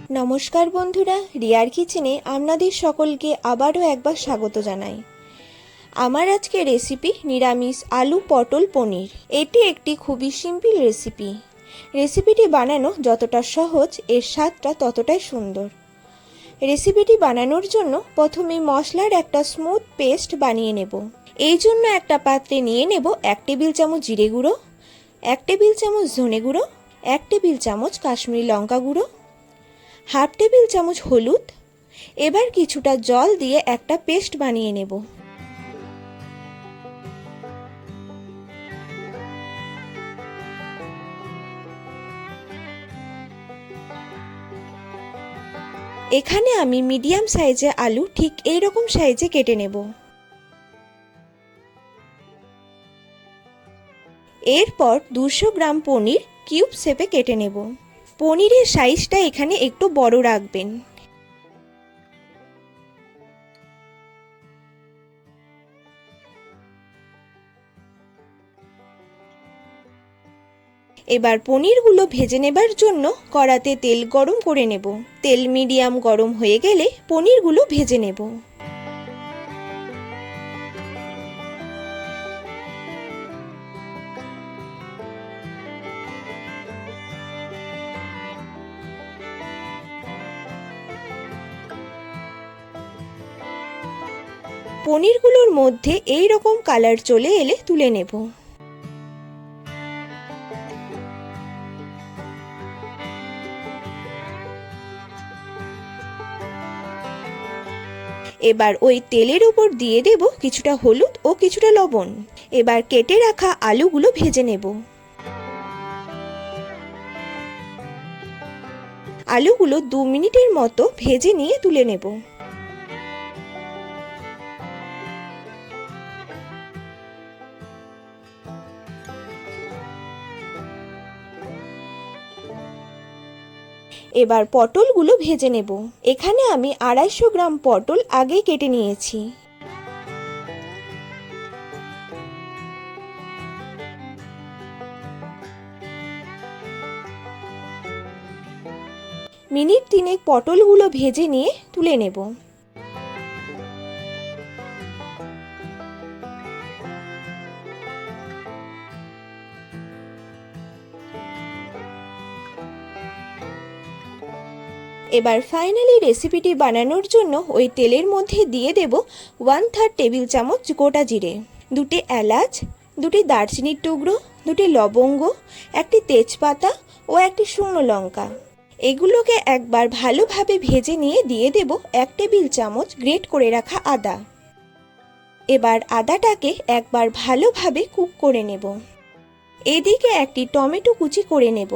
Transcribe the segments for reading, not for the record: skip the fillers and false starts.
নমস্কার বন্ধুরা, রিয়ার কিচেনে আপনাদের সকলকে আবারও একবার স্বাগত জানাই। আমার আজকে রেসিপি নিরামিষ আলু পটল পনির। এটি একটি খুবই সিম্পল রেসিপি। রেসিপিটি বানানো যতটা সহজ, এর স্বাদটা ততটাই সুন্দর। রেসিপিটি বানানোর জন্য প্রথমে মশলার একটা স্মুথ পেস্ট বানিয়ে নেব। এই জন্য একটা পাত্রে নিয়ে নেব 1 টেবিল চামচ জিরে গুঁড়ো, 1 টেবিল চামচ ধনে গুঁড়ো, 1 টেবিল চামচ কাশ্মীরি লঙ্কা গুঁড়ো, হাফ টেবিল চামচ হলুদ। এবার কিছুটা জল দিয়ে একটা পেস্ট বানিয়ে নেব। এখানে আমি মিডিয়াম সাইজে আলু ঠিক এই রকম সাইজে কেটে নেব। এরপর 200 গ্রাম পনির কিউব শেপে কেটে নেব। পনিরের সাইজটা এখানে একটু বড় রাখবেন। এবার পনিরগুলো ভেজে নেবার জন্য কড়াতে তেল গরম করে নেব। তেল মিডিয়াম গরম হয়ে গেলে পনিরগুলো ভেজে নেব। পনিরগুলোর মধ্যে এই রকম কালার চলে এলে তুলে নেব। এবার ওই তেলের উপর দিয়ে দেব কিছুটা হলুদ ও কিছুটা লবণ। এবার কেটে রাখা আলুগুলো ভেজে নেব। আলুগুলো 2 মিনিটের মতো ভেজে নিয়ে তুলে নেব। এবার পটলগুলো ভেজে নেব। এখানে আমি 250 গ্রাম পটল আগেই কেটে নিয়েছি। মিনিট 3 পটলগুলো ভেজে নিয়ে তুলে নেব। এবার ফাইনালি রেসিপিটি বানানোর জন্য ওই তেলের মধ্যে দিয়ে দেব 1/3 টেবিল চামচ গোটা জিরে, 2টি এলাচ, 2টি দারচিনির টুকরো, 2টি লবঙ্গ, 1টি তেজপাতা ও 1টি শুকনো লঙ্কা। এগুলোকে একবার ভালোভাবে ভেজে নিয়ে দিয়ে দেব 1 টেবিল চামচ গ্রেট করে রাখা আদা। এবার আদাটাকে একবার ভালোভাবে কুক করে নেব। এদিকে একটি টমেটো কুচি করে নেব।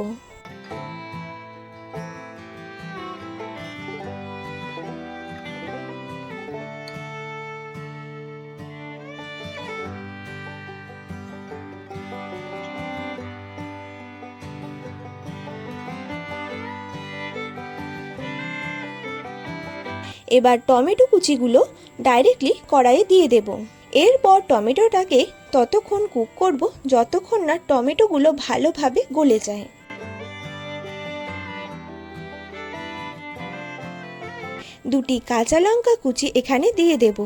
এবার টমেটো কুচিগুলো ডাইরেক্টলি কড়াইয়ে দিয়ে দেব। এরপর টমেটোটাকে ততক্ষণ কুক করব যতক্ষণ না টমেটোগুলো ভালোভাবে গলে যায়। দুটি কাঁচা লঙ্কা কুচি এখানে দিয়ে দেব।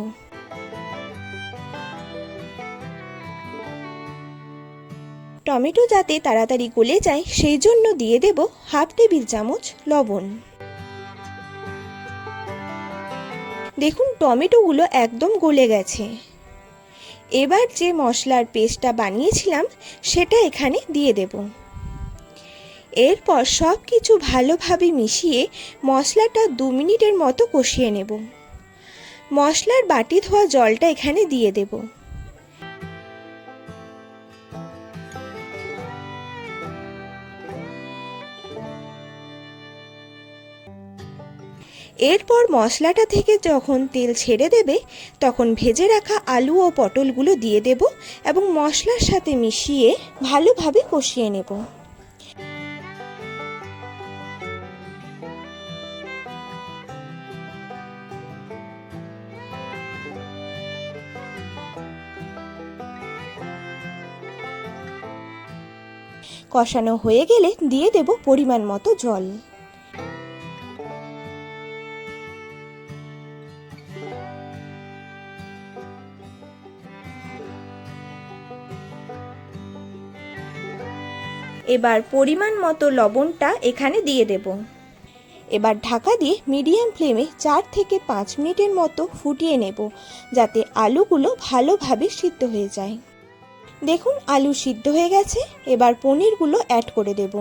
টমেটো যাতে তাড়াতাড়ি গলে যায় সেই জন্য দিয়ে দেব হাফ টেবিল চামচ লবণ। দেখুন টমেটোগুলো একদম গলে গেছে। এবার যে মশলার পেস্টটা বানিয়েছিলাম সেটা এখানে দিয়ে দেব। এরপর সব কিছু ভালোভাবে মিশিয়ে মশলাটা 2 মিনিটের মতো কষিয়ে নেব। মশলার বাটি ধোয়া জলটা এখানে দিয়ে দেব। এরপর মশলাটা থেকে যখন তেল ছেড়ে দেবে তখন ভেজে রাখা আলু ও পটলগুলো দিয়ে দেব এবং মশলার সাথে মিশিয়ে ভালোভাবে কষিয়ে নেব। কষানো হয়ে গেলে দিয়ে দেব পরিমাণ মতো জল। এবার পরিমাণ মতো লবণটা এখানে দিয়ে দেব। এবার ঢাকা দিয়ে মিডিয়াম ফ্লেমে 4 থেকে 5 মিনিটের মতো ফুটিয়ে নেব, যাতে আলুগুলো ভালোভাবে সিদ্ধ হয়ে যায়। দেখুন আলু সিদ্ধ হয়ে গেছে। এবার পনিরগুলো অ্যাড করে দেব।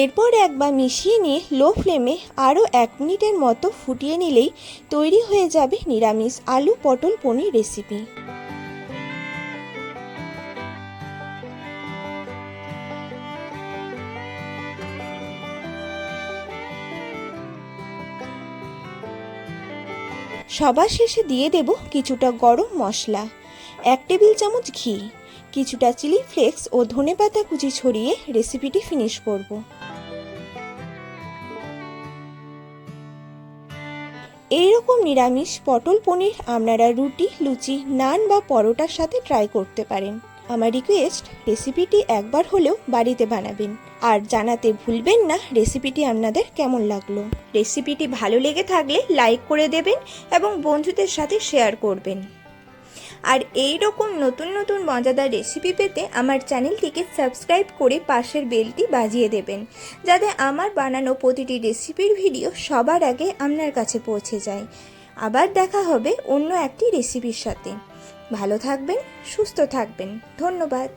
এরপর একবার মিশিয়ে নিয়ে লো ফ্লেমে আরও 1 মিনিটের মতো ফুটিয়ে নিলেই তৈরি হয়ে যাবে নিরামিষ আলু পটল পনির রেসিপি। সবার শেষে দিয়ে দেব কিছুটা গরম মশলা, 1 টেবিল চামচ ঘি, কিছুটা চিলি ফ্লেক্স ও ধনেপাতা কুচি ছড়িয়ে রেসিপিটি ফিনিশ করব। এইরকম নিরামিষ পটল পনির আপনারা রুটি, লুচি, নান বা পরোটার সাথে ট্রাই করতে পারেন। আমার রিকোয়েস্ট, রেসিপিটি একবার হলেও বাড়িতে বানাবেন আর জানাতে ভুলবেন না রেসিপিটি আপনাদের কেমন লাগলো। রেসিপিটি ভালো লেগে থাকলে লাইক করে দেবেন এবং বন্ধুদের সাথে শেয়ার করবেন। আর এই রকম নতুন নতুন মজাদার রেসিপি পেতে আমার চ্যানেলটিকে সাবস্ক্রাইব করে পাশের বেলটি বাজিয়ে দেবেন, যাতে আমার বানানো প্রতিটি রেসিপির ভিডিও সবার আগে আপনার কাছে পৌঁছে যায়। আবার দেখা হবে অন্য একটি রেসিপির সাথে। ভালো থাকবেন, সুস্থ থাকবেন। ধন্যবাদ।